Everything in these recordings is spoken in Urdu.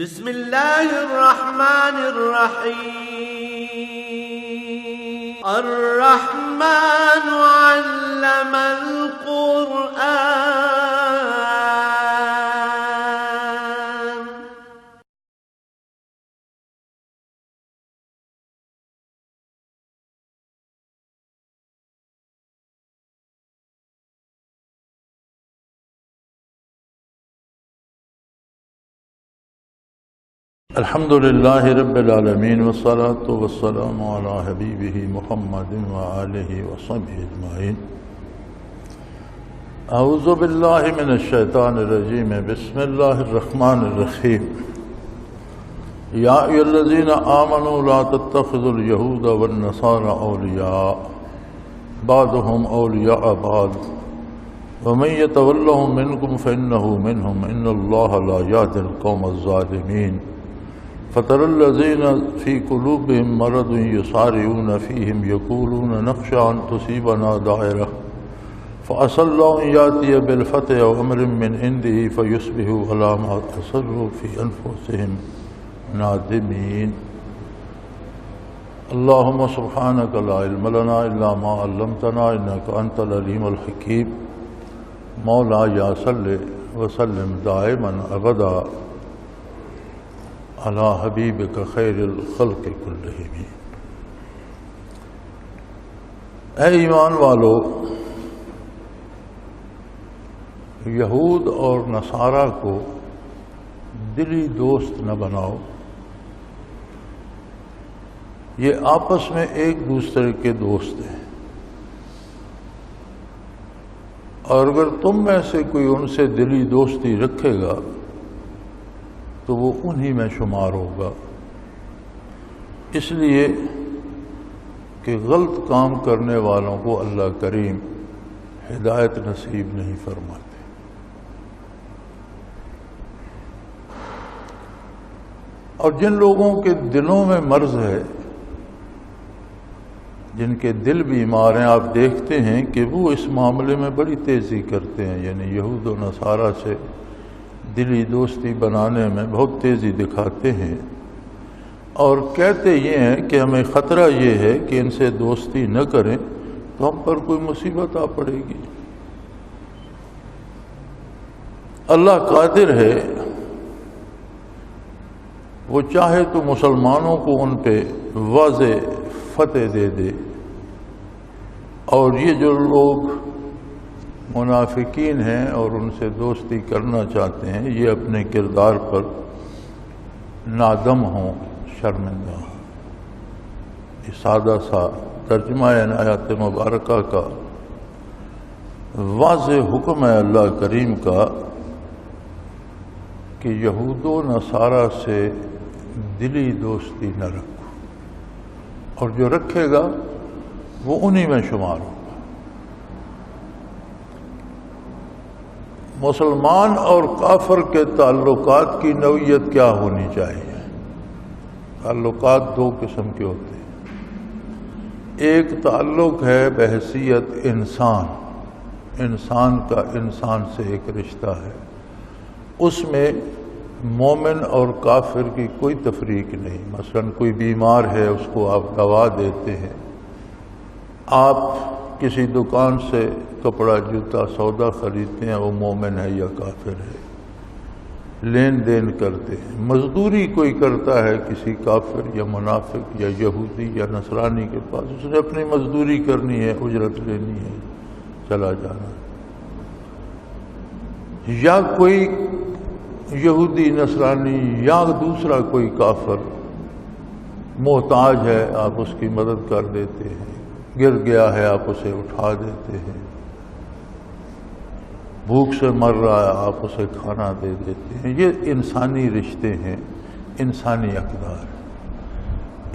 بسم اللہ الرحمن الرحیم الرحمن علم القرآن الحمد للہ رب العالمین والصلاة والسلام علی حبیبہ محمد وآلہ وصحبہ اجمعین۔ اعوذ باللہ من الشیطان الرجیم، بسم اللہ الرحمن الرحیم۔ یا ایھا الذین آمنوا لا تتخذوا اليہود والنصارى اولیاء بعضهم اولیاء بعض ومن یتولہم منکم فإنہ منہم ان اللہ لا یہدی القوم الظالمین۔ فَتَرَى الَّذِينَ فِي قُلُوبِهِم مَّرَضٌ يُسَارِعُونَ فِيهِمْ يَقُولُونَ نَخْشَىٰ أَن تُصِيبَنَا دَاعِرَةٌ فَعَسَى اللَّهُ أَن يَأْتِيَ بِالْفَتْحِ أَوْ أَمْرٍ مِّنْ عِندِهِ فَيُصْبِحُوا عَلَىٰ مَا أَسَرُّوا فِي أَنفُسِهِمْ نَادِمِينَ۔ اللهم سبحانك لا علم لنا إلا ما علمتنا إنك أنت العليم الحكيم۔ مولاي صل وسلم دائما أبدا علی حبیبک خیر الخلق کلہم۔ اے ایمان والو، یہود اور نصارہ کو دلی دوست نہ بناؤ، یہ آپس میں ایک دوسرے کے دوست ہیں، اور اگر تم میں سے کوئی ان سے دلی دوستی رکھے گا تو وہ انہی میں شمار ہوگا، اس لیے کہ غلط کام کرنے والوں کو اللہ کریم ہدایت نصیب نہیں فرماتے۔ اور جن لوگوں کے دلوں میں مرض ہے، جن کے دل بیمار ہیں، آپ دیکھتے ہیں کہ وہ اس معاملے میں بڑی تیزی کرتے ہیں، یعنی یہود و نصارہ سے دلی دوستی بنانے میں بہت تیزی دکھاتے ہیں، اور کہتے یہ ہیں کہ ہمیں خطرہ یہ ہے کہ ان سے دوستی نہ کریں تو ہم پر کوئی مصیبت آ پڑے گی۔ اللہ قادر ہے، وہ چاہے تو مسلمانوں کو ان پہ واضح فتح دے دے، اور یہ جو لوگ منافقین ہیں اور ان سے دوستی کرنا چاہتے ہیں، یہ اپنے کردار پر نادم ہوں، شرمندہ ہوں۔ یہ سادہ سا ترجمہ آیات مبارکہ کا واضح حکم ہے اللہ کریم کا کہ یہود و نصارہ سے دلی دوستی نہ رکھو، اور جو رکھے گا وہ انہی میں شمار ہو۔ مسلمان اور کافر کے تعلقات کی نوعیت کیا ہونی چاہیے؟ تعلقات دو قسم کے ہوتے ہیں۔ ایک تعلق ہے بحیثیت انسان، انسان کا انسان سے ایک رشتہ ہے، اس میں مومن اور کافر کی کوئی تفریق نہیں۔ مثلا کوئی بیمار ہے، اس کو آپ دوا دیتے ہیں، آپ کسی دکان سے کپڑا جوتا سودا خریدتے ہیں، وہ مومن ہے یا کافر ہے، لین دین کرتے ہیں۔ مزدوری کوئی کرتا ہے کسی کافر یا منافق یا یہودی یا نصرانی کے پاس، اس نے اپنی مزدوری کرنی ہے، اجرت لینی ہے، چلا جانا ہے۔ یا کوئی یہودی نصرانی یا دوسرا کوئی کافر محتاج ہے، آپ اس کی مدد کر دیتے ہیں، گر گیا ہے آپ اسے اٹھا دیتے ہیں، بھوک سے مر رہا ہے آپ اسے کھانا دے دیتے ہیں۔ یہ انسانی رشتے ہیں، انسانی اقدار۔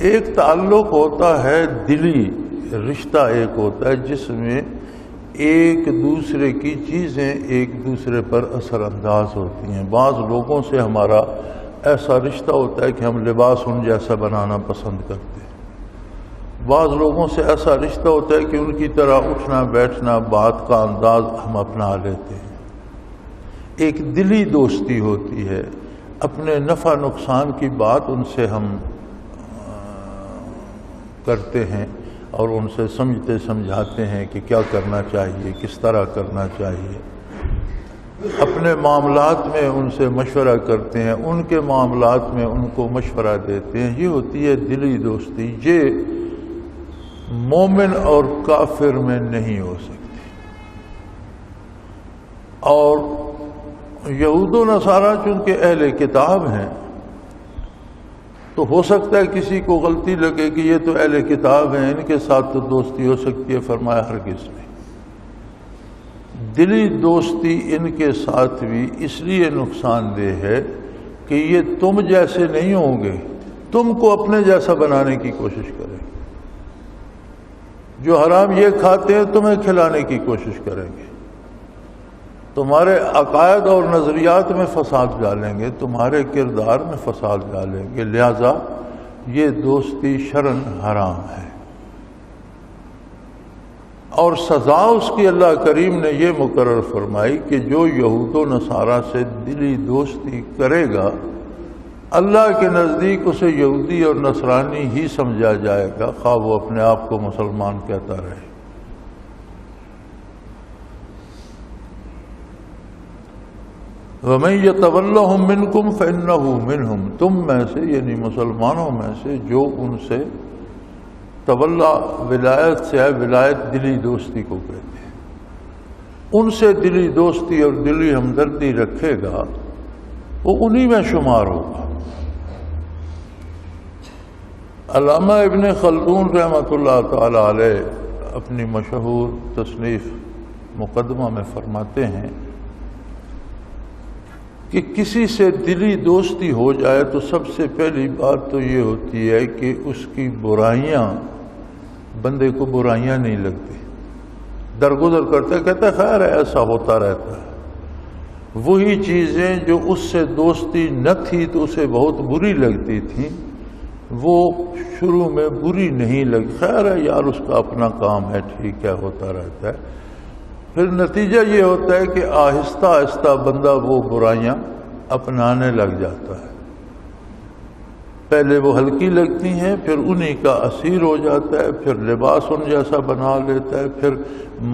ایک تعلق ہوتا ہے دلی رشتہ، ایک ہوتا ہے جس میں ایک دوسرے کی چیزیں ایک دوسرے پر اثر انداز ہوتی ہیں۔ بعض لوگوں سے ہمارا ایسا رشتہ ہوتا ہے کہ ہم لباس ان جیسا بنانا پسند کرتے ہیں، بعض لوگوں سے ایسا رشتہ ہوتا ہے کہ ان کی طرح اٹھنا بیٹھنا، بات کا انداز ہم اپنا لیتے ہیں۔ ایک دلی دوستی ہوتی ہے، اپنے نفع نقصان کی بات ان سے ہم کرتے ہیں اور ان سے سمجھاتے ہیں کہ کیا کرنا چاہیے، کس طرح کرنا چاہیے، اپنے معاملات میں ان سے مشورہ کرتے ہیں، ان کے معاملات میں ان کو مشورہ دیتے ہیں، یہ ہوتی ہے دلی دوستی۔ یہ مومن اور کافر میں نہیں ہو سکتی۔ اور یہود و نصارہ چونکہ اہل کتاب ہیں تو ہو سکتا ہے کسی کو غلطی لگے کہ یہ تو اہل کتاب ہیں، ان کے ساتھ تو دوستی ہو سکتی ہے، فرمایا ہرگز نہیں۔ دلی دوستی ان کے ساتھ بھی اس لیے نقصان دہ ہے کہ یہ تم جیسے نہیں ہوں گے، تم کو اپنے جیسا بنانے کی کوشش کریں گے۔ جو حرام یہ کھاتے ہیں تمہیں کھلانے کی کوشش کریں گے، تمہارے عقائد اور نظریات میں فساد ڈالیں گے، تمہارے کردار میں فساد ڈالیں گے، لہذا یہ دوستی شرعاً حرام ہے۔ اور سزا اس کی اللہ کریم نے یہ مقرر فرمائی کہ جو یہود و نصارہ سے دلی دوستی کرے گا اللہ کے نزدیک اسے یہودی اور نصرانی ہی سمجھا جائے گا، خواہ وہ اپنے آپ کو مسلمان کہتا رہے۔ وَمَن يَتَوَلَّهُم مِّنكُمْ فَإِنَّهُ مِنْهُمْ، تم میں سے یعنی مسلمانوں میں سے جو ان سے تولا ولایت سے ہے، ولایت دلی دوستی کو کہتے ہیں، ان سے دلی دوستی اور دلی ہمدردی رکھے گا وہ انہی میں شمار ہوگا۔ علامہ ابن خلدون رحمۃ اللہ تعالی علیہ اپنی مشہور تصنیف مقدمہ میں فرماتے ہیں کہ کسی سے دلی دوستی ہو جائے تو سب سے پہلی بات تو یہ ہوتی ہے کہ اس کی برائیاں، بندے کو برائیاں نہیں لگتی، درگزر کرتے کہتے خیر ہے، ایسا ہوتا رہتا ہے۔ وہی چیزیں جو اس سے دوستی نہ تھی تو اسے بہت بری لگتی تھیں، وہ شروع میں بری نہیں لگی، خیر ہے یار اس کا اپنا کام ہے، ٹھیک ہے، ہوتا رہتا ہے۔ پھر نتیجہ یہ ہوتا ہے کہ آہستہ آہستہ بندہ وہ برائیاں اپنانے لگ جاتا ہے، پہلے وہ ہلکی لگتی ہیں، پھر انہی کا اسیر ہو جاتا ہے، پھر لباس ان جیسا بنا لیتا ہے، پھر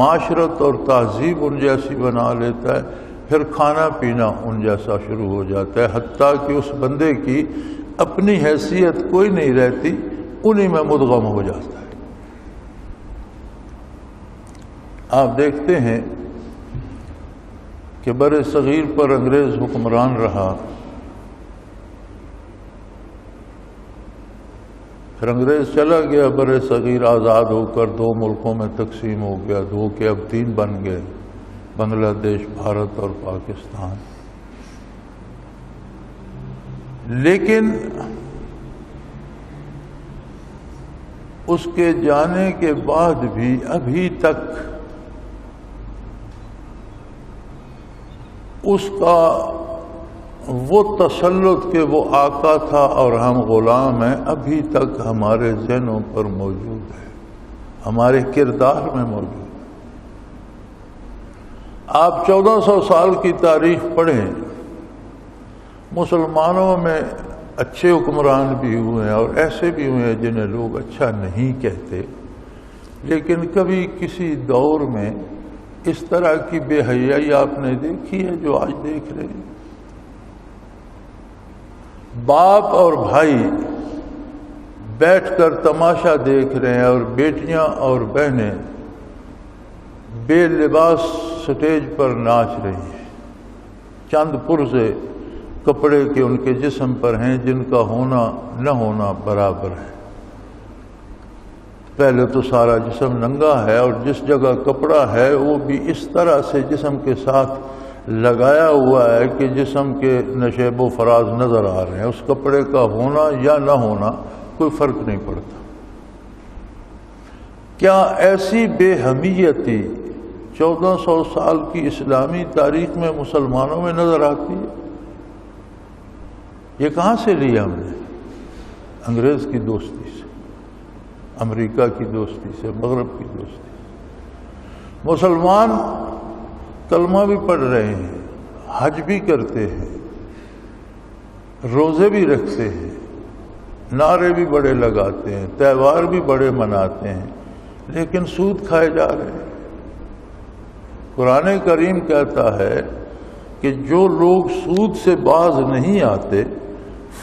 معاشرت اور تہذیب ان جیسی بنا لیتا ہے، پھر کھانا پینا ان جیسا شروع ہو جاتا ہے، حتیٰ کہ اس بندے کی اپنی حیثیت کوئی نہیں رہتی، انہی میں مدغم ہو جاتا ہے۔ آپ دیکھتے ہیں کہ بر صغیر پر انگریز حکمران رہا، پھر انگریز چلا گیا، بر صغیر آزاد ہو کر دو ملکوں میں تقسیم ہو گیا، دو کے اب تین بن گئے، بنگلہ دیش، بھارت اور پاکستان۔ لیکن اس کے جانے کے بعد بھی ابھی تک اس کا وہ تسلط کہ وہ آقا تھا اور ہم غلام ہیں ابھی تک ہمارے ذہنوں پر موجود ہے، ہمارے کردار میں موجود ہے۔ آپ 1400 سال کی تاریخ پڑھیں، مسلمانوں میں اچھے حکمران بھی ہوئے ہیں اور ایسے بھی ہوئے ہیں جنہیں لوگ اچھا نہیں کہتے، لیکن کبھی کسی دور میں اس طرح کی بے حیائی آپ نے دیکھی ہے جو آج دیکھ رہے ہیں؟ باپ اور بھائی بیٹھ کر تماشا دیکھ رہے ہیں اور بیٹیاں اور بہنیں بے لباس سٹیج پر ناچ رہی ہیں، چند پرزے کپڑے کے ان کے جسم پر ہیں جن کا ہونا نہ ہونا برابر ہے۔ پہلے تو سارا جسم ننگا ہے اور جس جگہ کپڑا ہے وہ بھی اس طرح سے جسم کے ساتھ لگایا ہوا ہے کہ جسم کے نشیب و فراز نظر آ رہے ہیں، اس کپڑے کا ہونا یا نہ ہونا کوئی فرق نہیں پڑتا۔ کیا ایسی بے حمیتی 1400 سال کی اسلامی تاریخ میں مسلمانوں میں نظر آتی ہے؟ یہ کہاں سے لیا ہم نے؟ انگریز کی دوستی سے، امریکہ کی دوستی سے، مغرب کی دوستی سے۔ مسلمان کلمہ بھی پڑھ رہے ہیں، حج بھی کرتے ہیں، روزے بھی رکھتے ہیں، نعرے بھی بڑے لگاتے ہیں، تہوار بھی بڑے مناتے ہیں، لیکن سود کھائے جا رہے ہیں۔ قرآن کریم کہتا ہے کہ جو لوگ سود سے باز نہیں آتے،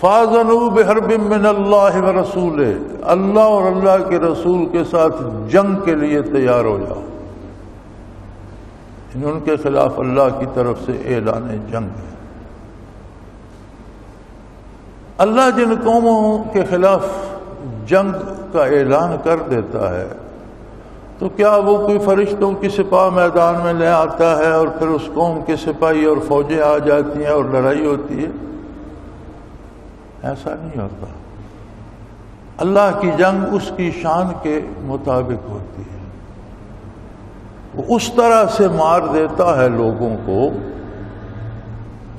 فَاذَنُوا بِحَرْبٍ مِّنَ اللَّهِ وَرَسُولِهِ، اللہ اور اللہ کے رسول کے ساتھ جنگ کے لیے تیار ہو جاؤ۔ ان کے خلاف اللہ کی طرف سے اعلان جنگ ہے۔ اللہ جن قوموں کے خلاف جنگ کا اعلان کر دیتا ہے تو کیا وہ کوئی فرشتوں کی سپاہ میدان میں لے آتا ہے اور پھر اس قوم کے سپاہی اور فوجیں آ جاتی ہیں اور لڑائی ہوتی ہے؟ ایسا نہیں ہوتا۔ اللہ کی جنگ اس کی شان کے مطابق ہوتی ہے۔ وہ اس طرح سے مار دیتا ہے لوگوں کو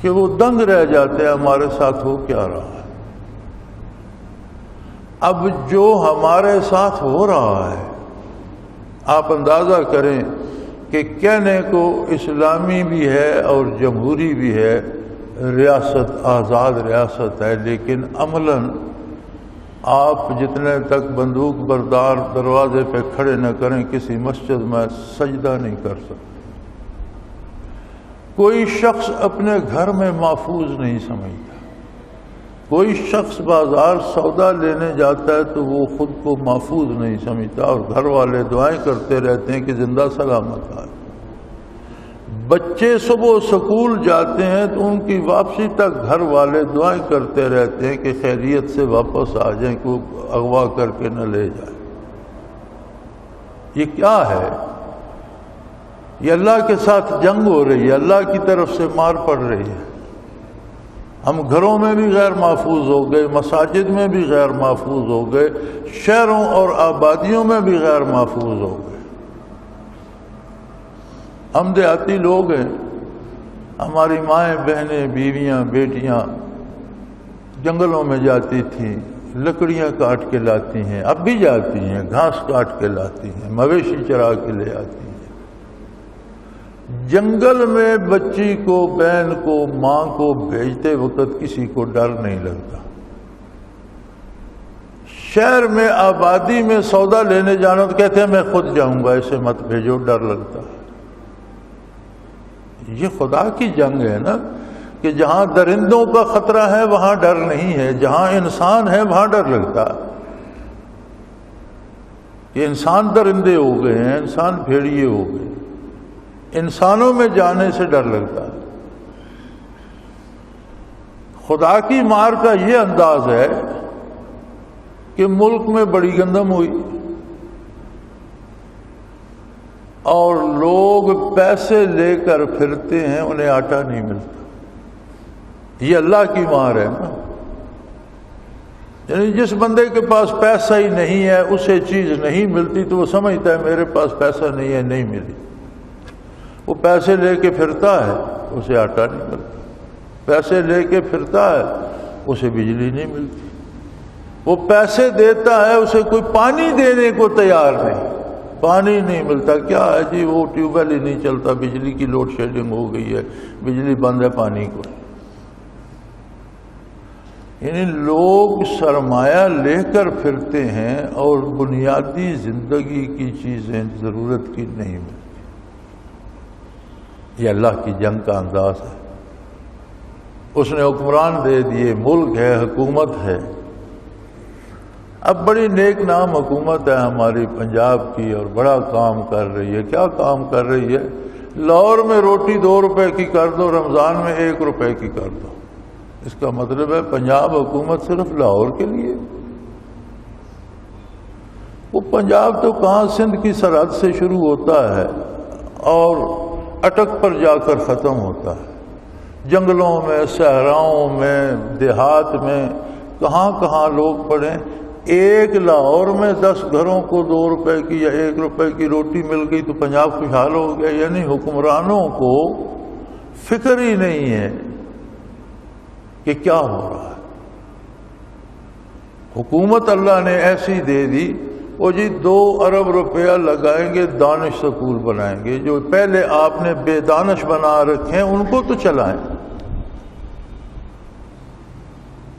کہ وہ دنگ رہ جاتے ہیں ہمارے ساتھ ہو کیا رہا ہے۔ اب جو ہمارے ساتھ ہو رہا ہے، آپ اندازہ کریں کہ کہنے کو اسلامی بھی ہے اور جمہوری بھی ہے، ریاست آزاد ریاست ہے، لیکن عملاً آپ جتنے تک بندوق بردار دروازے پہ کھڑے نہ کریں کسی مسجد میں سجدہ نہیں کر سکتے۔ کوئی شخص اپنے گھر میں محفوظ نہیں سمجھتا۔ کوئی شخص بازار سودا لینے جاتا ہے تو وہ خود کو محفوظ نہیں سمجھتا، اور گھر والے دعائیں کرتے رہتے ہیں کہ زندہ سلامت آئے۔ بچے صبح سکول جاتے ہیں تو ان کی واپسی تک گھر والے دعائیں کرتے رہتے ہیں کہ خیریت سے واپس آ جائیں، کوئی اغوا کر کے نہ لے جائے۔ یہ کیا ہے؟ یہ اللہ کے ساتھ جنگ ہو رہی ہے، اللہ کی طرف سے مار پڑ رہی ہے۔ ہم گھروں میں بھی غیر محفوظ ہو گئے، مساجد میں بھی غیر محفوظ ہو گئے، شہروں اور آبادیوں میں بھی غیر محفوظ ہو گئے۔ ہم دیہاتی لوگ ہیں، ہماری مائیں بہنیں بیویاں بیٹیاں جنگلوں میں جاتی تھیں، لکڑیاں کاٹ کے لاتی ہیں، اب بھی جاتی ہیں، گھاس کاٹ کے لاتی ہیں، مویشی چرا کے لے آتی ہیں۔ جنگل میں بچی کو، بہن کو، ماں کو بھیجتے وقت کسی کو ڈر نہیں لگتا۔ شہر میں آبادی میں سودا لینے جانا تو کہتے ہیں میں خود جاؤں گا، اسے مت بھیجو، ڈر لگتا ہے۔ یہ خدا کی جنگ ہے نا، کہ جہاں درندوں کا خطرہ ہے وہاں ڈر نہیں ہے، جہاں انسان ہے وہاں ڈر لگتا ہے۔ یہ انسان درندے ہو گئے ہیں، انسان بھیڑیے ہو گئے، انسانوں میں جانے سے ڈر لگتا ہے۔ خدا کی مار کا یہ انداز ہے کہ ملک میں بڑی گندم ہوئی اور لوگ پیسے لے کر پھرتے ہیں، انہیں آٹا نہیں ملتا۔ یہ اللہ کی مار ہے نا۔ یعنی جس بندے کے پاس پیسہ ہی نہیں ہے، اسے چیز نہیں ملتی تو وہ سمجھتا ہے میرے پاس پیسہ نہیں ہے، نہیں ملی۔ وہ پیسے لے کے پھرتا ہے، اسے آٹا نہیں ملتا۔ پیسے لے کے پھرتا ہے، اسے بجلی نہیں ملتی۔ وہ پیسے دیتا ہے، اسے کوئی پانی دینے کو تیار نہیں، پانی نہیں ملتا۔ کیا ہے جی، وہ ٹیوب ویل ہی نہیں چلتا، بجلی کی لوڈ شیڈنگ ہو گئی ہے، بجلی بند ہے، پانی کو۔ یعنی لوگ سرمایہ لے کر پھرتے ہیں اور بنیادی زندگی کی چیزیں ضرورت کی نہیں ملتی۔ یہ اللہ کی جنگ کا انداز ہے۔ اس نے حکمران دے دیے، ملک ہے، حکومت ہے۔ اب بڑی نیک نام حکومت ہے ہماری پنجاب کی اور بڑا کام کر رہی ہے۔ کیا کام کر رہی ہے؟ لاہور میں روٹی 2 روپے کی کر دو، رمضان میں 1 روپے کی کر دو۔ اس کا مطلب ہے پنجاب حکومت صرف لاہور کے لیے۔ وہ پنجاب تو کہاں سندھ کی سرحد سے شروع ہوتا ہے اور اٹک پر جا کر ختم ہوتا ہے۔ جنگلوں میں، صحراؤں میں، دیہات میں، کہاں کہاں لوگ پڑے۔ ایک لاہور میں 10 گھروں کو 2 روپے کی یا 1 روپے کی روٹی مل گئی تو پنجاب خوشحال ہو گیا۔ یعنی حکمرانوں کو فکر ہی نہیں ہے کہ کیا ہو رہا ہے۔ حکومت اللہ نے ایسی دے دی، وہ جی 2 ارب روپیہ لگائیں گے، دانش سکول بنائیں گے۔ جو پہلے آپ نے بے دانش بنا رکھے ہیں ان کو تو چلائیں۔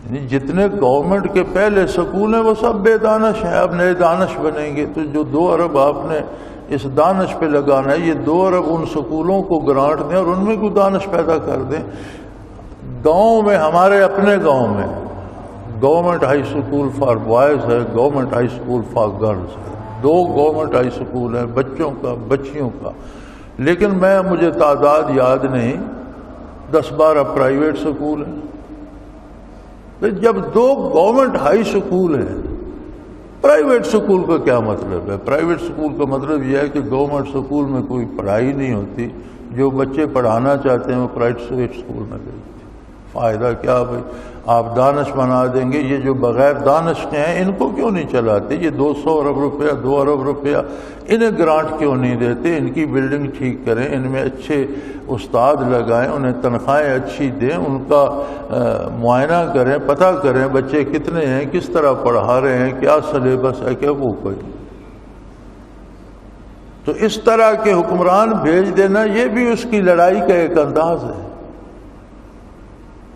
یعنی جتنے گورنمنٹ کے پہلے سکول ہیں وہ سب بے دانش ہیں، اب نئے دانش بنیں گے، تو جو 2 ارب آپ نے اس دانش پہ لگانا ہے، یہ 2 ارب ان سکولوں کو گرانٹ دیں اور ان میں کوئی دانش پیدا کر دیں۔ گاؤں میں، ہمارے اپنے گاؤں میں government high school for boys ہے، government high school for girls ہے، 2 گورنمنٹ ہائی اسکول ہیں بچوں کا بچیوں کا، لیکن مجھے تعداد یاد نہیں، 10-12 پرائیویٹ سکول ہیں۔ جب 2 گورنمنٹ ہائی سکول ہیں، پرائیویٹ سکول کا کیا مطلب ہے؟ پرائیویٹ سکول کا مطلب یہ ہے کہ گورنمنٹ سکول میں کوئی پڑھائی نہیں ہوتی، جو بچے پڑھانا چاہتے ہیں وہ پرائیویٹ سکول میں بھیجتے ہیں۔ فائدہ کیا بھائی؟ آپ دانش بنا دیں گے، یہ جو بغیر دانش کے ہیں ان کو کیوں نہیں چلاتے؟ یہ 200 ارب روپیہ 2 ارب روپیہ انہیں گرانٹ کیوں نہیں دیتے؟ ان کی بلڈنگ ٹھیک کریں، ان میں اچھے استاد لگائیں، انہیں تنخواہیں اچھی دیں، ان کا معائنہ کریں، پتہ کریں بچے کتنے ہیں، کس طرح پڑھا رہے ہیں، کیا سلیبس ہے، کیا وہ کوئی۔ تو اس طرح کے حکمران بھیج دینا یہ بھی اس کی لڑائی کا ایک انداز ہے۔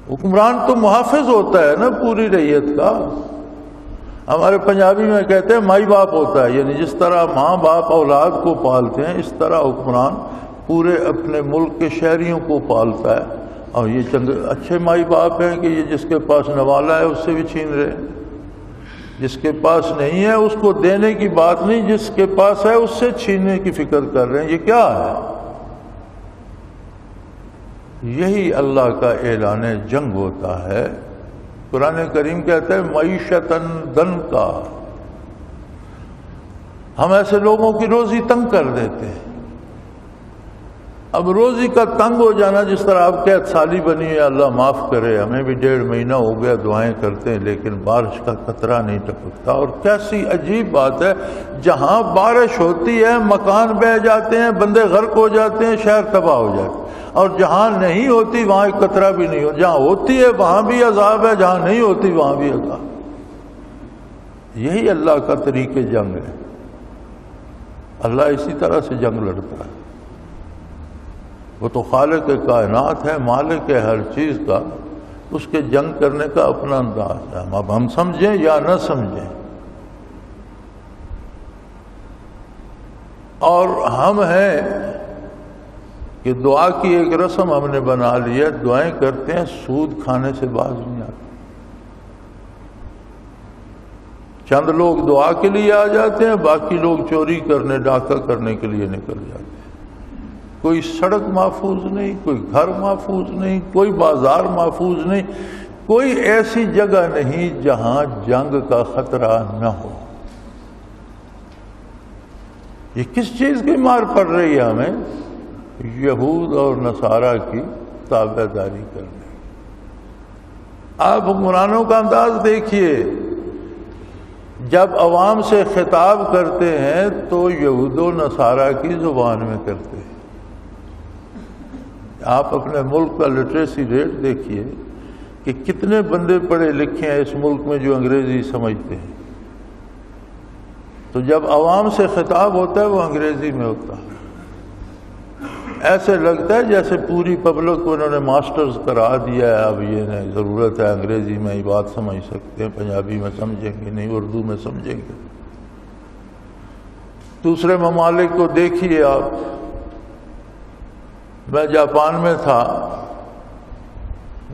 حکمران تو محافظ ہوتا ہے نا پوری رعیت کا۔ ہمارے پنجابی میں کہتے ہیں مائی باپ ہوتا ہے، یعنی جس طرح ماں باپ اولاد کو پالتے ہیں اس طرح حکمران پورے اپنے ملک کے شہریوں کو پالتا ہے۔ اور یہ چند اچھے مائی باپ ہیں کہ یہ جس کے پاس نوالا ہے اس سے بھی چھین رہے ہیں، جس کے پاس نہیں ہے اس کو دینے کی بات نہیں، جس کے پاس ہے اس سے چھیننے کی فکر کر رہے ہیں۔ یہ کیا ہے؟ یہی اللہ کا اعلان جنگ ہوتا ہے۔ قرآن کریم کہتا ہے معیشتاً دن کا، ہم ایسے لوگوں کی روزی تنگ کر دیتے ہیں۔ اب روزی کا تنگ ہو جانا، جس طرح آپ قحط سالی بنی ہے، اللہ معاف کرے، ہمیں بھی 1.5 مہینہ ہو گیا دعائیں کرتے ہیں لیکن بارش کا قطرہ نہیں ٹپکتا۔ اور کیسی عجیب بات ہے، جہاں بارش ہوتی ہے مکان بہہ جاتے ہیں، بندے غرق ہو جاتے ہیں، شہر تباہ ہو جاتے ہیں، اور جہاں نہیں ہوتی وہاں ایک قطرہ بھی نہیں ہو، جہاں ہوتی ہے وہاں بھی عذاب ہے، جہاں نہیں ہوتی وہاں بھی عذاب۔ یہی اللہ کا طریق جنگ ہے۔ اللہ اسی طرح سے جنگ لڑتا ہے۔ وہ تو خالق کائنات ہے، مالک ہے ہر چیز کا، اس کے جنگ کرنے کا اپنا انداز ہے۔ اب ہم سمجھیں یا نہ سمجھیں، اور ہم ہیں کہ دعا کی ایک رسم ہم نے بنا لی ہے، دعائیں کرتے ہیں، سود کھانے سے باز نہیں آتے۔ چند لوگ دعا کے لیے آ جاتے ہیں، باقی لوگ چوری کرنے ڈاکہ کرنے کے لیے نکل جاتے ہیں۔ کوئی سڑک محفوظ نہیں، کوئی گھر محفوظ نہیں، کوئی بازار محفوظ نہیں، کوئی ایسی جگہ نہیں جہاں جنگ کا خطرہ نہ ہو۔ یہ کس چیز کی مار پڑ رہی ہے ہمیں؟ یہود اور نصارہ کی تابع داری کرنے۔ آپ حکمرانوں کا انداز دیکھیے، جب عوام سے خطاب کرتے ہیں تو یہود و نصارہ کی زبان میں کرتے ہیں۔ آپ اپنے ملک کا لٹریسی ریٹ دیکھیے کہ کتنے بندے پڑھے لکھے ہیں اس ملک میں جو انگریزی سمجھتے ہیں، تو جب عوام سے خطاب ہوتا ہے وہ انگریزی میں ہوتا ہے۔ ایسے لگتا ہے جیسے پوری پبلک کو انہوں نے ماسٹرز کرا دیا ہے، اب یہ نہیں ضرورت ہے انگریزی میں ہی بات سمجھ سکتے ہیں، پنجابی میں سمجھیں گے نہیں، اردو میں سمجھیں گے۔ دوسرے ممالک کو دیکھیے آپ، میں جاپان میں تھا،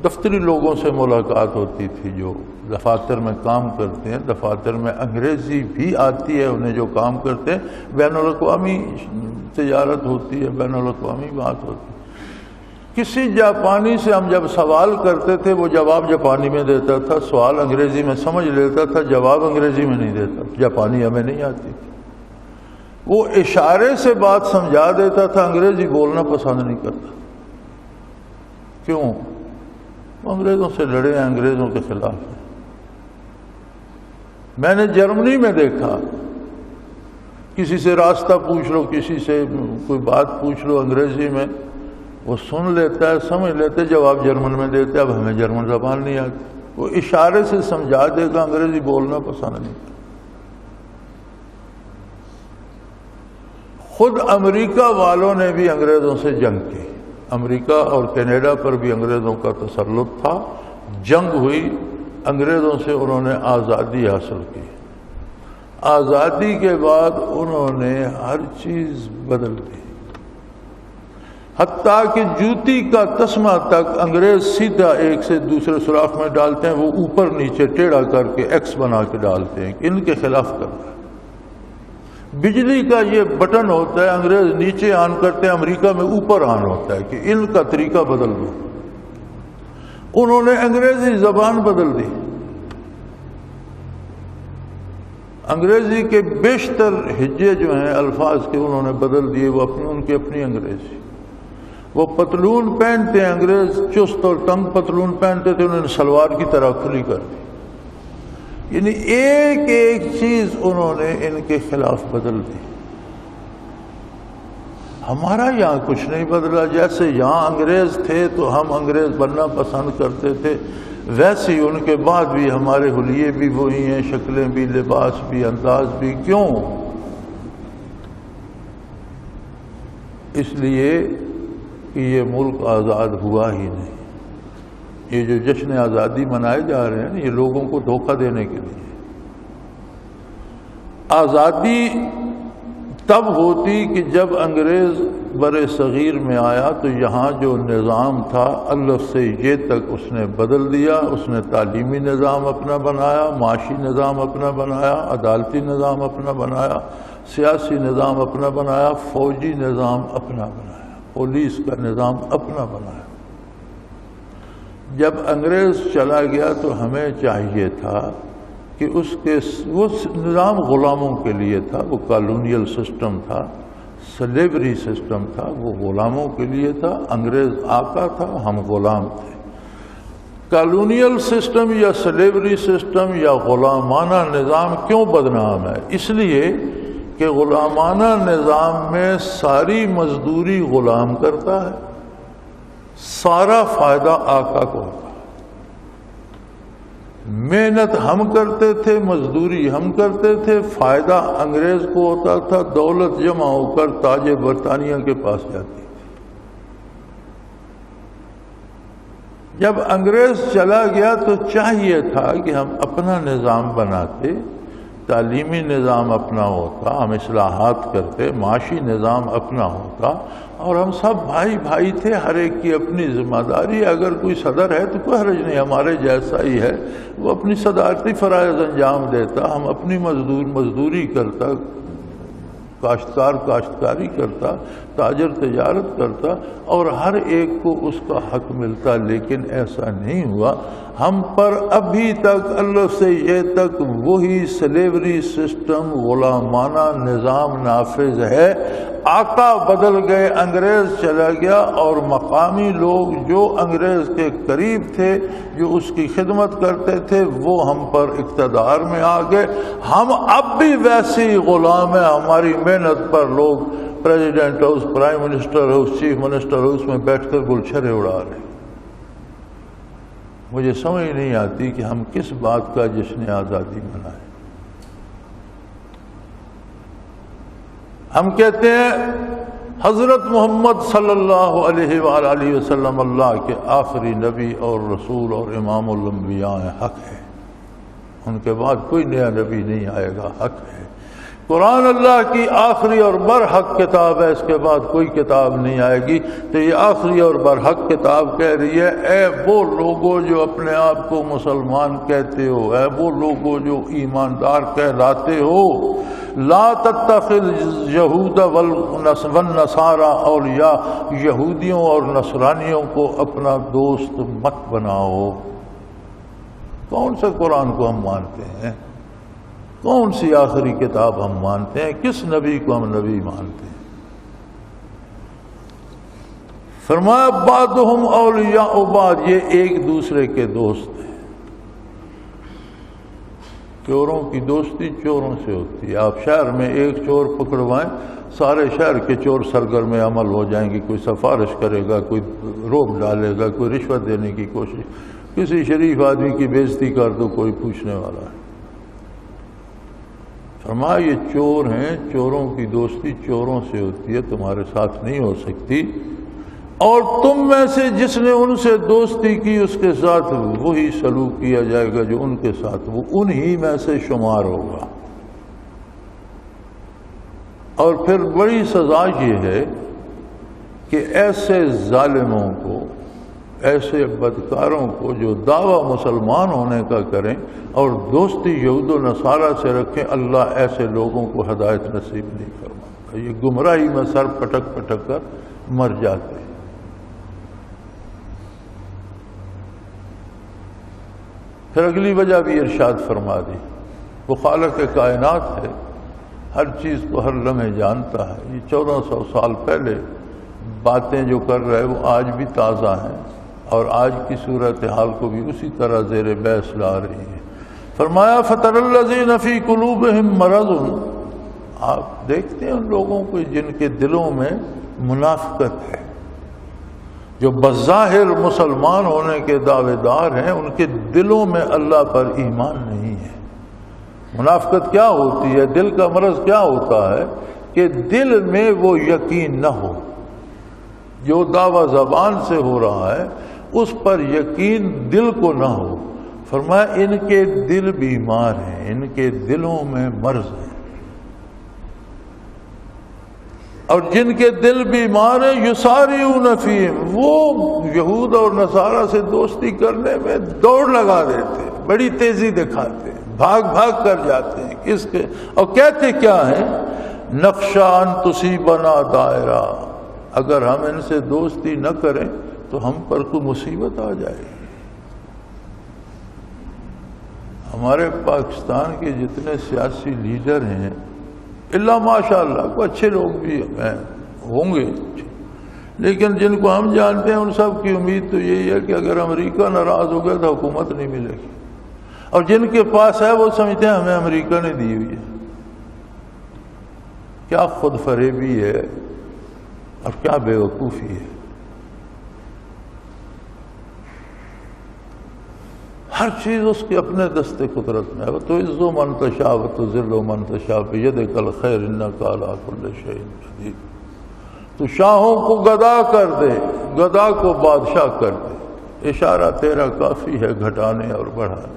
دفتری لوگوں سے ملاقات ہوتی تھی جو دفاتر میں کام کرتے ہیں، دفاتر میں انگریزی بھی آتی ہے انہیں جو کام کرتے ہیں، بین الاقوامی تجارت ہوتی ہے، بین الاقوامی بات ہوتی ہے۔ کسی جاپانی سے ہم جب سوال کرتے تھے وہ جواب جاپانی میں دیتا تھا، سوال انگریزی میں سمجھ لیتا تھا، جواب انگریزی میں نہیں دیتا، جاپانی ہمیں نہیں آتی تھی، وہ اشارے سے بات سمجھا دیتا تھا، انگریزی بولنا پسند نہیں کرتا۔ کیوں؟ انگریزوں سے لڑے ہیں، انگریزوں کے خلاف ہیں۔ میں نے جرمنی میں دیکھا، کسی سے راستہ پوچھ لو، کسی سے کوئی بات پوچھ لو انگریزی میں، وہ سن لیتا ہے، سمجھ لیتے، جواب جرمن میں دیتے۔ اب ہمیں جرمن زبان نہیں آتی، وہ اشارے سے سمجھا دے گا، انگریزی بولنا پسند نہیں کرتا۔ خود امریکہ والوں نے بھی انگریزوں سے جنگ کی، امریکہ اور کینیڈا پر بھی انگریزوں کا تسلط تھا، جنگ ہوئی، انگریزوں سے انہوں نے آزادی حاصل کی. آزادی کے بعد انہوں نے ہر چیز بدل دی، حتیٰ کہ جوتی کا تسمہ تک انگریز سیدھا ایک سے دوسرے سوراخ میں ڈالتے ہیں، وہ اوپر نیچے ٹیڑھا کر کے ایکس بنا کے ڈالتے ہیں، ان کے خلاف کرتا ہے. بجلی کا یہ بٹن ہوتا ہے، انگریز نیچے آن کرتے ہیں، امریکہ میں اوپر آن ہوتا ہے کہ ان کا طریقہ بدل دو. انہوں نے انگریزی زبان بدل دی، انگریزی کے بیشتر ہجے جو ہیں الفاظ کے انہوں نے بدل دیے، وہ ان کی اپنی انگریزی. وہ پتلون پہنتے ہیں، انگریز چست اور تنگ پتلون پہنتے تھے، انہوں نے سلوار کی طرح کھلی کر دی. یعنی ایک ایک چیز انہوں نے ان کے خلاف بدل دی. ہمارا یہاں کچھ نہیں بدلا. جیسے یہاں انگریز تھے تو ہم انگریز بننا پسند کرتے تھے، ویسے ہی ان کے بعد بھی ہمارے حلیے بھی وہی ہیں، شکلیں بھی، لباس بھی، انداز بھی. کیوں؟ اس لیے کہ یہ ملک آزاد ہوا ہی نہیں. یہ جو جشن آزادی منائے جا رہے ہیں یہ لوگوں کو دھوکہ دینے کے لیے. آزادی تب ہوتی کہ جب انگریز بر صغیر میں آیا تو یہاں جو نظام تھا الف سے یہ تک اس نے بدل دیا. اس نے تعلیمی نظام اپنا بنایا، معاشی نظام اپنا بنایا، عدالتی نظام اپنا بنایا، سیاسی نظام اپنا بنایا، فوجی نظام اپنا بنایا، پولیس کا نظام اپنا بنایا. جب انگریز چلا گیا تو ہمیں چاہیے تھا کہ وہ نظام غلاموں کے لیے تھا، وہ کالونیل سسٹم تھا، سلیوری سسٹم تھا، وہ غلاموں کے لیے تھا. انگریز آقا تھا، ہم غلام تھے. کالونیل سسٹم یا سلیوری سسٹم یا غلامانہ نظام کیوں بدنام ہے؟ اس لیے کہ غلامانہ نظام میں ساری مزدوری غلام کرتا ہے، سارا فائدہ آقا کو ہوتا. محنت ہم کرتے تھے، مزدوری ہم کرتے تھے، فائدہ انگریز کو ہوتا تھا. دولت جمع ہو کر تاج برطانیہ کے پاس جاتی تھی. جب انگریز چلا گیا تو چاہیے تھا کہ ہم اپنا نظام بناتے، تعلیمی نظام اپنا ہوتا، ہم اصلاحات کرتے، معاشی نظام اپنا ہوتا، اور ہم سب بھائی بھائی تھے، ہر ایک کی اپنی ذمہ داری. اگر کوئی صدر ہے تو کوئی حرج نہیں، ہمارے جیسا ہی ہے، وہ اپنی صدارتی فرائض انجام دیتا، ہم اپنی مزدوری کرتا، کاشتکار کاشتکاری کرتا، تاجر تجارت کرتا، اور ہر ایک کو اس کا حق ملتا. لیکن ایسا نہیں ہوا. ہم پر ابھی تک اللہ سے یہ تک وہی سلیوری سسٹم، غلامانہ نظام نافذ ہے. آقا بدل گئے، انگریز چلا گیا، اور مقامی لوگ جو انگریز کے قریب تھے، جو اس کی خدمت کرتے تھے، وہ ہم پر اقتدار میں آ گئے. ہم اب بھی ویسے ہی غلام ہیں. ہماری محنت پر لوگ president house, prime minister house, chief minister house میں بیٹھ کر گلچھرے اڑا رہے ہیں. مجھے سمجھ نہیں آتی کہ ہم کس بات کا جشن آزادی منائیں. ہم کہتے ہیں حضرت محمد صلی اللہ علیہ وآلہ وسلم اللہ کے آخری نبی اور رسول اور امام الانبیاء حق ہے. ان کے بعد کوئی نیا نبی نہیں آئے گا، حق ہے. قرآن اللہ کی آخری اور برحق کتاب ہے، اس کے بعد کوئی کتاب نہیں آئے گی. تو یہ آخری اور برحق کتاب کہہ رہی ہے، اے وہ لوگوں جو اپنے آپ کو مسلمان کہتے ہو، اے وہ لوگوں جو ایماندار کہلاتے ہو، لا تتخذ یہود والنصارى اولیاء، یہودیوں اور نصرانیوں کو اپنا دوست مت بناؤ. کون سے قرآن کو ہم مانتے ہیں؟ کون سی آخری کتاب ہم مانتے ہیں؟ کس نبی کو ہم نبی مانتے ہیں؟ فرمایا بعضهم اولیاء بعض، یہ ایک دوسرے کے دوست ہیں. چوروں کی دوستی چوروں سے ہوتی ہے. آپ شہر میں ایک چور پکڑوائیں، سارے شہر کے چور سرگرم عمل ہو جائیں گے. کوئی سفارش کرے گا، کوئی روب ڈالے گا، کوئی رشوت دینے کی کوشش، کسی شریف آدمی کی بےزتی کر دو، کوئی پوچھنے والا ہے. فرمایا یہ چور ہیں، چوروں کی دوستی چوروں سے ہوتی ہے، تمہارے ساتھ نہیں ہو سکتی. اور تم میں سے جس نے ان سے دوستی کی اس کے ساتھ وہی سلوک کیا جائے گا جو ان کے ساتھ، وہ انہی میں سے شمار ہوگا۔ اور پھر بڑی سزا یہ ہے کہ ایسے ظالموں کو، ایسے بدکاروں کو جو دعویٰ مسلمان ہونے کا کریں اور دوستی یہود و نصارہ سے رکھیں، اللہ ایسے لوگوں کو ہدایت نصیب نہیں فرماتا، یہ گمراہی میں سر پٹک پٹک کر مر جاتے ہیں۔ پھر اگلی وجہ بھی ارشاد فرما دی، وہ خالق کائنات ہے، ہر چیز کو ہر لمحے جانتا ہے۔ یہ 1400 سال پہلے باتیں جو کر رہے وہ آج بھی تازہ ہیں اور آج کی صورتحال کو بھی اسی طرح زیر بحث لا رہی ہے۔ فرمایا فَتَرَى الَّذِينَ فِي قُلُوبِهِم مَرَضٌ، آپ دیکھتے ہیں ان لوگوں کو جن کے دلوں میں منافقت ہے، جو بظاہر مسلمان ہونے کے دعوے دار ہیں، ان کے دلوں میں اللہ پر ایمان نہیں ہے۔ منافقت کیا ہوتی ہے؟ دل کا مرض کیا ہوتا ہے کہ دل میں وہ یقین نہ ہو، جو دعویٰ زبان سے ہو رہا ہے اس پر یقین دل کو نہ ہو۔ فرمایا ان کے دل بیمار ہیں، ان کے دلوں میں مرض ہے، اور جن کے دل بیمار ہیں یسارعون فیہم، وہ یہود اور نصارہ سے دوستی کرنے میں دوڑ لگا دیتے، بڑی تیزی دکھاتے، بھاگ بھاگ کر جاتے ہیں کس کے، اور کہتے کیا ہے؟ نخشی ان تصیبنا دائرہ، اگر ہم ان سے دوستی نہ کریں تو ہم پر کوئی مصیبت آ جائے گی۔ ہمارے پاکستان کے جتنے سیاسی لیڈر ہیں، اللہ ماشاء اللہ کو اچھے لوگ بھی ہوں گے، لیکن جن کو ہم جانتے ہیں ان سب کی امید تو یہی ہے کہ اگر امریکہ ناراض ہو گیا تو حکومت نہیں ملے گی، اور جن کے پاس ہے وہ سمجھتے ہیں ہمیں امریکہ نے دی ہوئی ہے۔ کیا خود فریبی ہے اور کیا بے وقوفی ہے۔ ہر چیز اس کے اپنے دست قدرت میں ہے، وَتُعِزُّ مَن تَشَاءُ وَتُذِلُّ مَن تَشَاءُ بِيَدِكَ الْخَيْرُ إِنَّكَ عَلَىٰ كُلِّ شَيْءٍ قَدِيرٌ۔ تو شاہوں کو گدا کر دے، گدا کو بادشاہ کر دے، اشارہ تیرا کافی ہے گھٹانے اور بڑھانے۔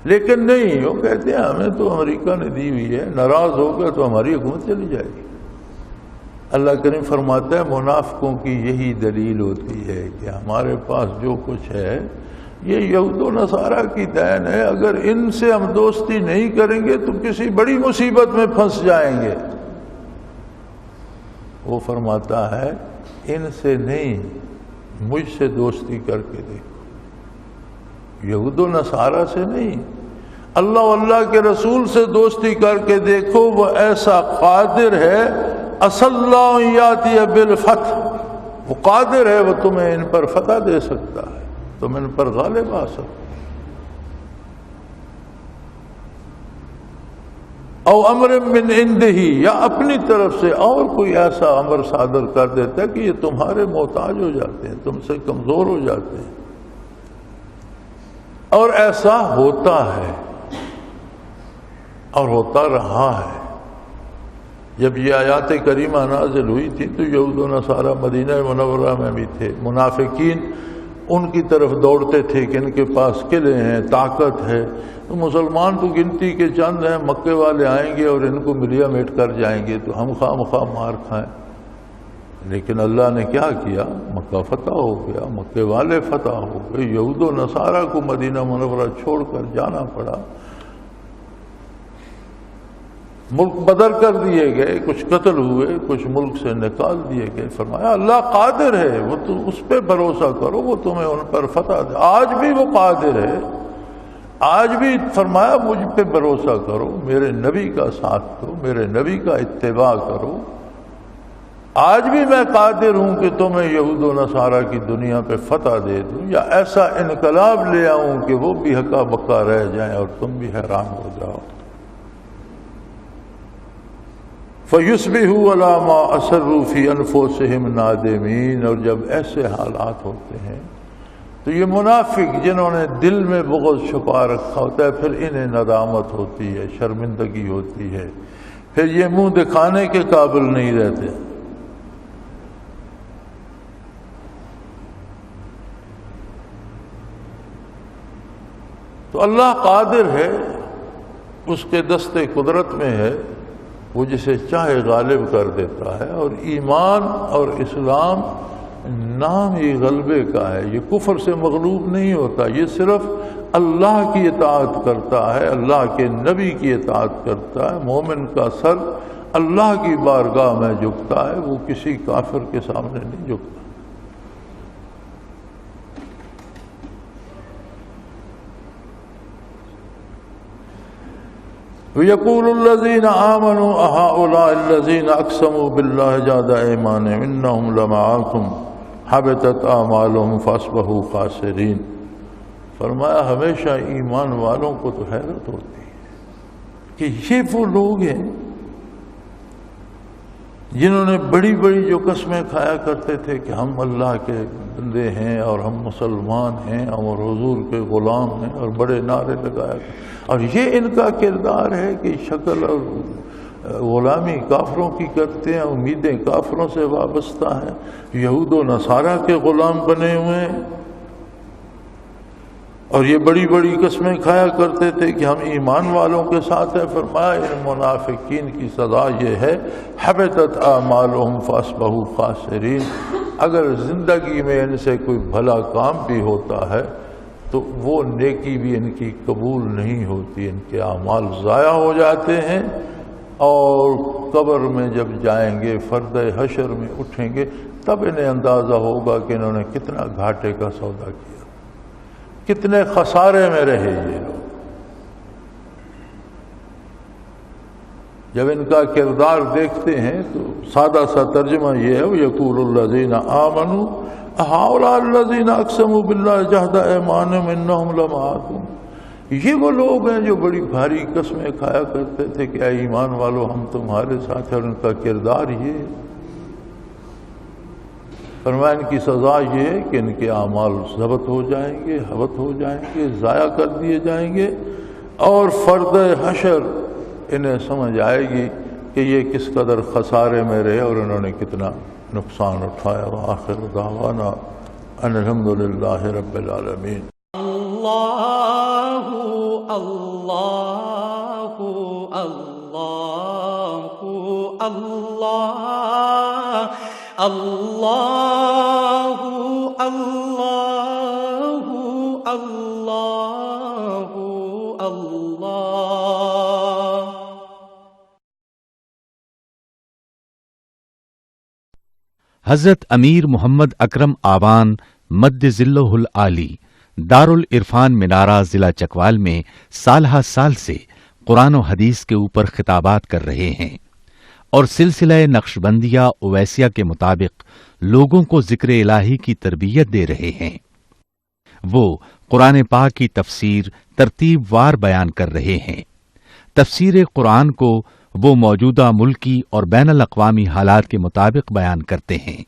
لیکن نہیں، وہ کہتے ہیں ہمیں تو امریکہ نے دی ہوئی ہے، ناراض ہو گئے تو ہماری حکومت چلی جائے گی۔ اللہ کریم فرماتا ہے منافقوں کی یہی دلیل ہوتی ہے کہ ہمارے پاس جو کچھ ہے یہ یہود و نصارہ کی دین ہے، اگر ان سے ہم دوستی نہیں کریں گے تو کسی بڑی مصیبت میں پھنس جائیں گے۔ وہ فرماتا ہے ان سے نہیں، مجھ سے دوستی کر کے دیکھو، یہود و نصارہ سے نہیں، اللہ واللہ کے رسول سے دوستی کر کے دیکھو، وہ ایسا قادر ہے، عسى اللہ ان یاتی بالفتح، وہ قادر ہے، وہ تمہیں ان پر فتح دے سکتا ہے، تم ان پر غالب آ سکتے۔ او امر من عنده، یا اپنی طرف سے اور کوئی ایسا امر صادر کر دیتا ہے کہ یہ تمہارے محتاج ہو جاتے ہیں، تم سے کمزور ہو جاتے ہیں۔ اور ایسا ہوتا ہے اور ہوتا رہا ہے۔ جب یہ آیات کریمہ نازل ہوئی تھی تو یہود و نصارہ مدینہ منورہ میں بھی تھے، منافقین ان کی طرف دوڑتے تھے کہ ان کے پاس قلعے ہیں، طاقت ہے، تو مسلمان تو گنتی کے چند ہیں، مکے والے آئیں گے اور ان کو ملیا میٹ کر جائیں گے تو ہم خواہ مخواہ مار کھائیں۔ لیکن اللہ نے کیا کیا؟ مکہ فتح ہو گیا، مکے والے فتح ہو گئے، یہود و نصارہ کو مدینہ منورہ چھوڑ کر جانا پڑا، ملک بدر کر دیے گئے، کچھ قتل ہوئے، کچھ ملک سے نکال دیے گئے۔ فرمایا اللہ قادر ہے، وہ تو اس پہ بھروسہ کرو، وہ تمہیں ان پر فتح دے۔ آج بھی وہ قادر ہے، آج بھی فرمایا مجھ پہ بھروسہ کرو، میرے نبی کا ساتھ دو، میرے نبی کا اتباع کرو، آج بھی میں قادر ہوں کہ تمہیں یہود و نصارہ کی دنیا پہ فتح دے دوں، یا ایسا انقلاب لے آؤں کہ وہ بھی ہکا بکا رہ جائیں اور تم بھی حیران ہو جاؤ۔ فَيُصْبِحُوا عَلَىٰ مَا أَسَرُّوا فِي أَنفُسِهِمْ نَادِمِينَ، اور جب ایسے حالات ہوتے ہیں تو یہ منافق جنہوں نے دل میں بغض چھپا رکھا ہوتا ہے، پھر انہیں ندامت ہوتی ہے، شرمندگی ہوتی ہے، پھر یہ منہ دکھانے کے قابل نہیں رہتے۔ تو اللہ قادر ہے، اس کے دستے قدرت میں ہے، وہ جسے چاہے غالب کر دیتا ہے۔ اور ایمان اور اسلام نام ہی غلبے کا ہے، یہ کفر سے مغلوب نہیں ہوتا، یہ صرف اللہ کی اطاعت کرتا ہے، اللہ کے نبی کی اطاعت کرتا ہے۔ مومن کا سر اللہ کی بارگاہ میں جھکتا ہے، وہ کسی کافر کے سامنے نہیں جھکتا۔ وَيَقُولُ الَّذِينَ آمَنُوا أَهَؤُلَاءِ الَّذِينَ أَقْسَمُوا بِاللَّهِ جَهْدَ أَيْمَانِهِمْ إِنَّهُمْ لَمَعَكُمْ حَبِطَتْ أَعْمَالُهُمْ فَأَصْبَحُوا خَاسِرِينَ۔ فرمایا ہمیشہ ایمان والوں کو تو حیرت ہوتی ہے کہ یہ وہ لوگ ہیں جنہوں نے بڑی بڑی جو قسمیں کھایا کرتے تھے کہ ہم اللہ کے بندے ہیں اور ہم مسلمان ہیں اور حضور کے غلام ہیں، اور بڑے نعرے لگایا کرتے، اور یہ ان کا کردار ہے کہ شکل اور غلامی کافروں کی کرتے ہیں، امیدیں کافروں سے وابستہ ہیں، یہود و نصارہ کے غلام بنے ہوئے ہیں، اور یہ بڑی بڑی قسمیں کھایا کرتے تھے کہ ہم ایمان والوں کے ساتھ ہیں۔ فرمایا ان منافقین کی سزا یہ ہے حبطت اعمالهم فاصبحوا خاسرین، اگر زندگی میں ان سے کوئی بھلا کام بھی ہوتا ہے تو وہ نیکی بھی ان کی قبول نہیں ہوتی، ان کے اعمال ضائع ہو جاتے ہیں، اور قبر میں جب جائیں گے، فرد حشر میں اٹھیں گے، تب انہیں اندازہ ہوگا کہ انہوں نے کتنا گھاٹے کا سودا کیا، کتنے خسارے میں رہے یہ لوگ۔ جب ان کا کردار دیکھتے ہیں تو سادہ سا ترجمہ یہ ہے وَيَقُولُ الَّذِينَ آمَنُوا أَهَؤُلَاءِ الَّذِينَ أَقْسَمُوا بِاللَّهِ جَهْدَ أَيْمَانِهِمْ إِنَّهُمْ لَمَعَكُمْ، یہ وہ لوگ ہیں جو بڑی بھاری قسمیں کھایا کرتے تھے کہ اے ایمان والو ہم تمہارے ساتھ ہیں، اور ان کا کردار یہ ہے۔ فرمایا ان کی سزا یہ ہے کہ ان کے اعمال ضبط ہو جائیں گے، حبط ہو جائیں گے، ضائع کر دیے جائیں گے، اور فرد حشر انہیں سمجھ آئے گی کہ یہ کس قدر خسارے میں رہے اور انہوں نے کتنا نقصان اٹھایا۔ وآخر دعوانا ان الحمدللہ رب العالمین۔ اللہ اللہ اللہ اللہ اللہ اللہ اللہ اللہ۔ حضرت امیر محمد اکرم آوان مد ذلہ العالی دارالعرفان منارہ ضلع چکوال میں سالہ سال سے قرآن و حدیث کے اوپر خطابات کر رہے ہیں، اور سلسلہ نقشبندیہ اویسیہ کے مطابق لوگوں کو ذکر الہی کی تربیت دے رہے ہیں۔ وہ قرآن پاک کی تفسیر ترتیب وار بیان کر رہے ہیں۔ تفسیر قرآن کو وہ موجودہ ملکی اور بین الاقوامی حالات کے مطابق بیان کرتے ہیں۔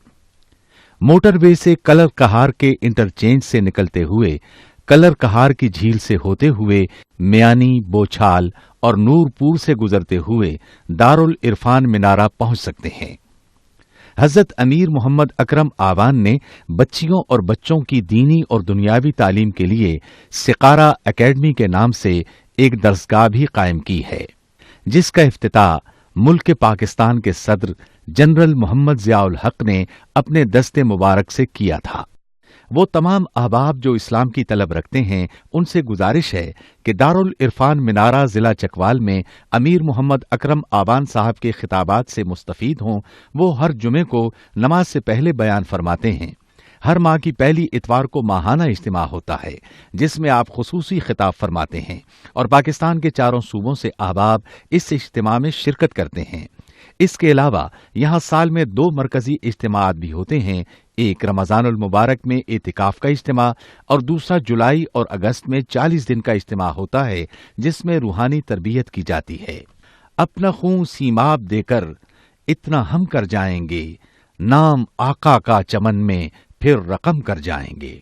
موٹر وے سے کلر کہار کے انٹرچینج سے نکلتے ہوئے، کلر کہار کی جھیل سے ہوتے ہوئے، میانی، بوچھال اور نور پور سے گزرتے ہوئے دارالعرفان منارہ پہنچ سکتے ہیں۔ حضرت امیر محمد اکرم آوان نے بچیوں اور بچوں کی دینی اور دنیاوی تعلیم کے لیے سقارہ اکیڈمی کے نام سے ایک درسگاہ بھی قائم کی ہے، جس کا افتتاح ملک پاکستان کے صدر جنرل محمد ضیاء الحق نے اپنے دست مبارک سے کیا تھا۔ وہ تمام احباب جو اسلام کی طلب رکھتے ہیں ان سے گزارش ہے کہ دارالعرفان منارہ ضلع چکوال میں امیر محمد اکرم آوان صاحب کے خطابات سے مستفید ہوں۔ وہ ہر جمعے کو نماز سے پہلے بیان فرماتے ہیں۔ ہر ماہ کی پہلی اتوار کو ماہانہ اجتماع ہوتا ہے جس میں آپ خصوصی خطاب فرماتے ہیں، اور پاکستان کے چاروں صوبوں سے احباب اس اجتماع میں شرکت کرتے ہیں۔ اس کے علاوہ یہاں سال میں 2 مرکزی اجتماعات بھی ہوتے ہیں، ایک رمضان المبارک میں اعتکاف کا اجتماع، اور دوسرا جولائی اور اگست میں 40 دن کا اجتماع ہوتا ہے جس میں روحانی تربیت کی جاتی ہے۔ اپنا خون سیماب دے کر اتنا ہم کر جائیں گے، نام آقا کا چمن میں پھر رقم کر جائیں گے۔